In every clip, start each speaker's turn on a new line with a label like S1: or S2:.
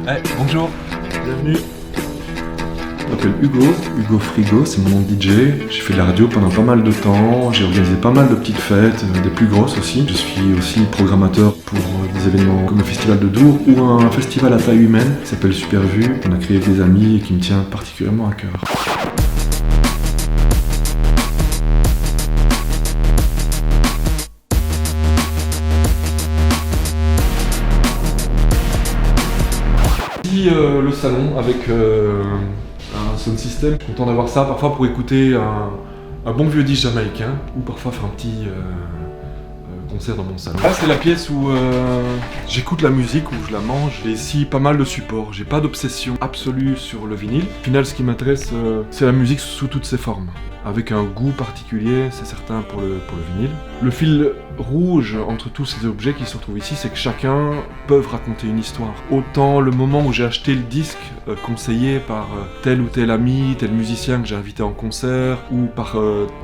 S1: Hey, bonjour, bienvenue.
S2: Je m'appelle Hugo Frigo, c'est mon nom de DJ. J'ai fait de la radio pendant pas mal de temps, j'ai organisé pas mal de petites fêtes, des plus grosses aussi. Je suis aussi programmateur pour des événements comme le Festival de Dour ou un festival à taille humaine qui s'appelle Supervue, qu'on a créé avec des amis et qui me tient particulièrement à cœur. Le salon avec un sound system, je suis content d'avoir ça parfois pour écouter un bon vieux disque jamaïcain ou parfois faire un petit concert dans mon salon. Là c'est la pièce où j'écoute la musique, où je la mange. J'ai ici pas mal de supports, j'ai pas d'obsession absolue sur le vinyle. Au final ce qui m'intéresse c'est la musique sous toutes ses formes, avec un goût particulier, c'est certain pour le vinyle. Le fil rouge entre tous ces objets qui se retrouvent ici, c'est que chacun peut raconter une histoire. Autant le moment où j'ai acheté le disque, conseillé par tel ou tel ami, tel musicien que j'ai invité en concert, ou par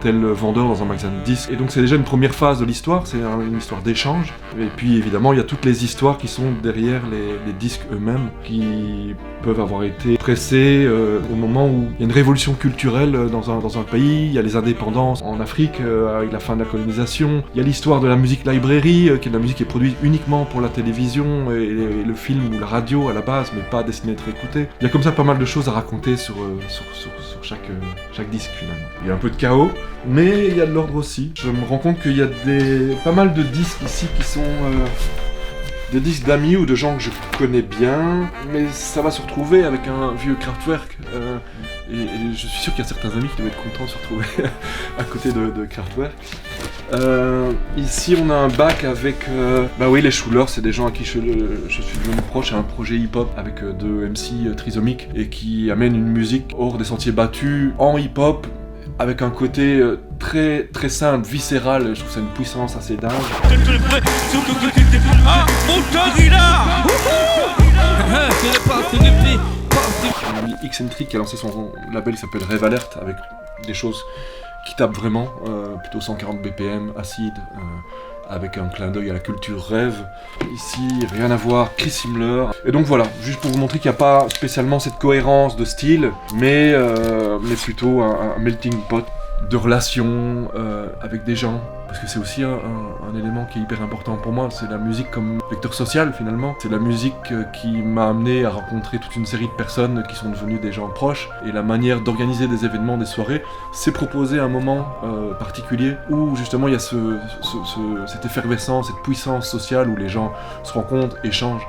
S2: tel vendeur dans un magasin de disques. Et donc c'est déjà une première phase de l'histoire, c'est une histoire d'échange. Et puis évidemment, il y a toutes les histoires qui sont derrière les disques eux-mêmes, qui peuvent avoir été pressés au moment où il y a une révolution culturelle dans un pays, il y a les indépendances en Afrique avec la fin de la colonisation, il y a l'histoire de la musique librairie, qui est de la musique qui est produite uniquement pour la télévision et le film ou la radio à la base, mais pas destinée à être écoutée. Il y a comme ça pas mal de choses à raconter sur chaque disque finalement. Il y a un peu de chaos, mais il y a de l'ordre aussi. Je me rends compte qu'il y a pas mal de disques ici qui sont des disques d'amis ou de gens que je connais bien, mais ça va se retrouver avec un vieux Kraftwerk. Et je suis sûr qu'il y a certains amis qui doivent être contents de se retrouver à côté de Kraftwerk. Ici on a un bac avec les Schulers, c'est des gens à qui je suis devenu proche, un projet hip-hop avec deux MC trisomiques et qui amènent une musique hors des sentiers battus en hip-hop avec un côté très très simple, viscéral. Je trouve ça une puissance assez dingue. Mon ami Eccentric qui a lancé son label qui s'appelle Rêve Alert avec des choses qui tapent vraiment, plutôt 140 BPM, acide, avec un clin d'œil à la culture rêve. Ici, rien à voir, Chris Himmler. Et donc voilà, juste pour vous montrer qu'il n'y a pas spécialement cette cohérence de style, mais plutôt un melting pot de relations avec des gens. Parce que c'est aussi un élément qui est hyper important pour moi, c'est la musique comme vecteur social finalement. C'est la musique qui m'a amené à rencontrer toute une série de personnes qui sont devenues des gens proches. Et la manière d'organiser des événements, des soirées, c'est proposer un moment particulier où justement il y a cette effervescence, cette puissance sociale où les gens se rencontrent, échangent.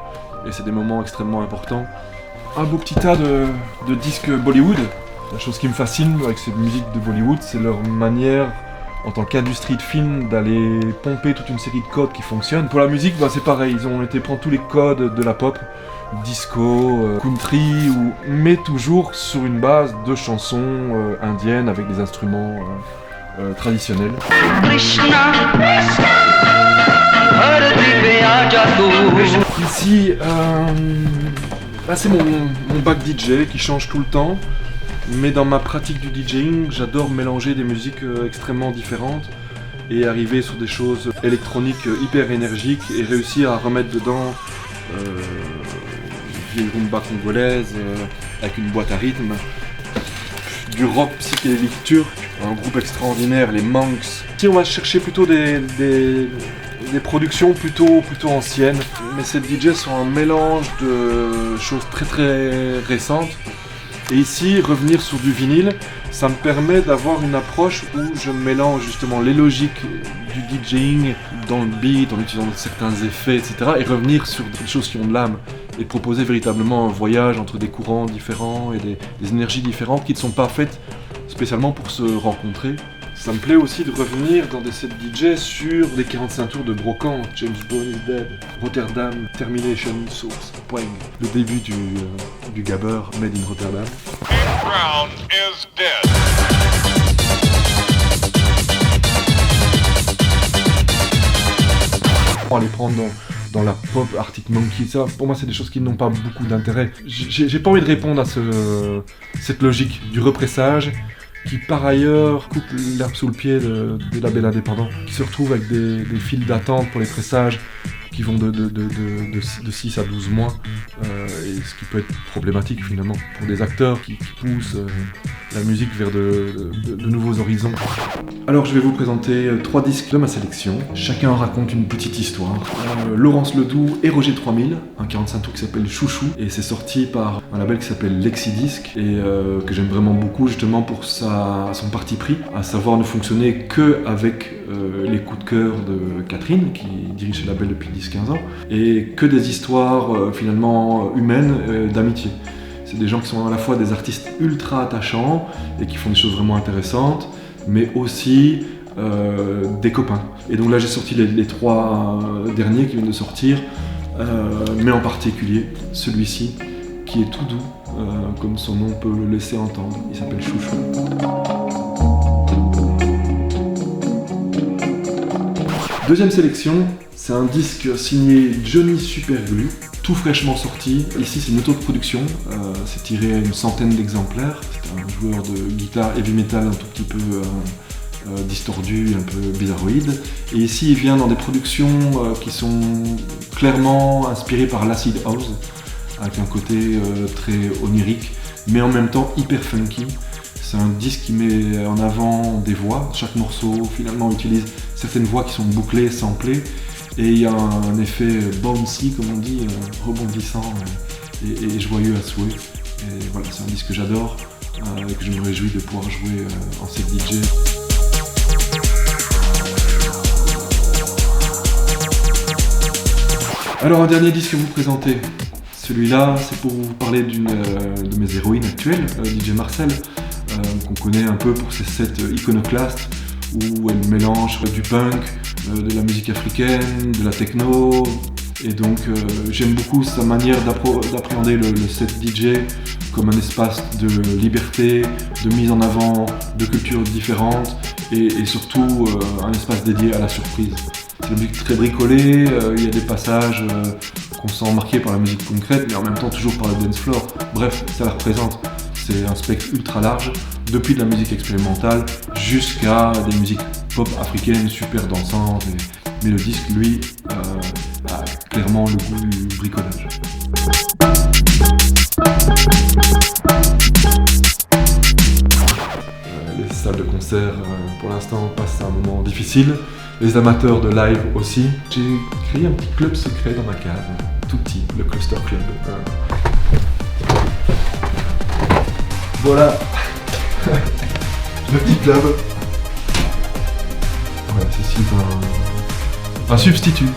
S2: Et c'est des moments extrêmement importants. Un beau petit tas de disques Bollywood. La chose qui me fascine avec cette musique de Bollywood, c'est leur manière en tant qu'industrie de film, d'aller pomper toute une série de codes qui fonctionnent. Pour la musique, c'est pareil, ils ont été prendre tous les codes de la pop, disco, country, mais toujours sur une base de chansons indiennes avec des instruments traditionnels. Ici, c'est mon bac DJ qui change tout le temps. Mais dans ma pratique du DJing, j'adore mélanger des musiques extrêmement différentes et arriver sur des choses électroniques hyper énergiques et réussir à remettre dedans une vieille rumba congolaise avec une boîte à rythme, du rock psychédélique turc, un groupe extraordinaire, les Monks. Si on va chercher plutôt des productions plutôt anciennes, mais ces DJs sont un mélange de choses très très récentes. Et ici, revenir sur du vinyle, ça me permet d'avoir une approche où je mélange justement les logiques du DJing dans le beat, en utilisant certains effets, etc. et revenir sur des choses qui ont de l'âme et proposer véritablement un voyage entre des courants différents et des énergies différentes qui ne sont pas faites spécialement pour se rencontrer. Ça me plaît aussi de revenir dans des sets DJ sur les 45 tours de Brocante, James Bond is Dead, Rotterdam, Termination, Source, Poing. Le début du gabber made in Rotterdam.
S3: Brown is dead.
S2: On va les prendre dans la pop, Arctic Monkey, ça, pour moi c'est des choses qui n'ont pas beaucoup d'intérêt. J'ai pas envie de répondre à cette logique du repressage, qui par ailleurs coupe l'herbe sous le pied des labels indépendants, qui se retrouvent avec des files d'attente pour les pressages qui vont de 6 à 12 mois, et ce qui peut être problématique finalement pour des acteurs qui poussent la musique vers de nouveaux horizons. Alors je vais vous présenter 3 disques de ma sélection. Chacun raconte une petite histoire. Laurence Ledoux et Roger 3000, un 45 tours qui s'appelle Chouchou, et c'est sorti par un label qui s'appelle Lexidisc, et que j'aime vraiment beaucoup justement pour son parti pris, à savoir ne fonctionner que avec les coups de cœur de Catherine, qui dirige ce label depuis 10-15 ans, et que des histoires finalement humaines, d'amitié. C'est des gens qui sont à la fois des artistes ultra attachants et qui font des choses vraiment intéressantes, mais aussi des copains. Et donc là j'ai sorti les 3 derniers qui viennent de sortir, mais en particulier celui-ci qui est tout doux, comme son nom peut le laisser entendre. Il s'appelle Chouchou. Deuxième sélection, c'est un disque signé Johnny Superglue, tout fraîchement sorti. Ici c'est une autoproduction, c'est tiré à une centaine d'exemplaires. C'est un joueur de guitare heavy metal un tout petit peu distordu, un peu bizarroïde. Et ici il vient dans des productions qui sont clairement inspirées par l'acid house, avec un côté très onirique, mais en même temps hyper funky. C'est un disque qui met en avant des voix. Chaque morceau finalement utilise certaines voix qui sont bouclées, samplées, et il y a un effet bouncy, comme on dit, rebondissant et joyeux à souhait. Et voilà, c'est un disque que j'adore et que je me réjouis de pouvoir jouer en set DJ. Alors un dernier disque à vous présenter. Celui-là, c'est pour vous parler d'une de mes héroïnes actuelles, DJ Marcel, qu'on connaît un peu pour ses sets iconoclastes, où elle mélange du punk, de la musique africaine, de la techno, et donc j'aime beaucoup sa manière d'appréhender le set DJ comme un espace de liberté, de mise en avant de cultures différentes, et surtout un espace dédié à la surprise. C'est une musique très bricolée, il y a des passages qu'on sent marqués par la musique concrète, mais en même temps toujours par le dance floor. Bref, ça la représente. C'est un spectre ultra large, depuis de la musique expérimentale jusqu'à des musiques pop africaines super dansantes. Mais le disque, lui, a clairement le goût du bricolage. Les salles de concert, pour l'instant, passent un moment difficile. Les amateurs de live aussi. J'ai créé un petit club secret dans ma cave, tout petit, le Cluster Club. Voilà, le petit club. Voilà, ceci est un substitut.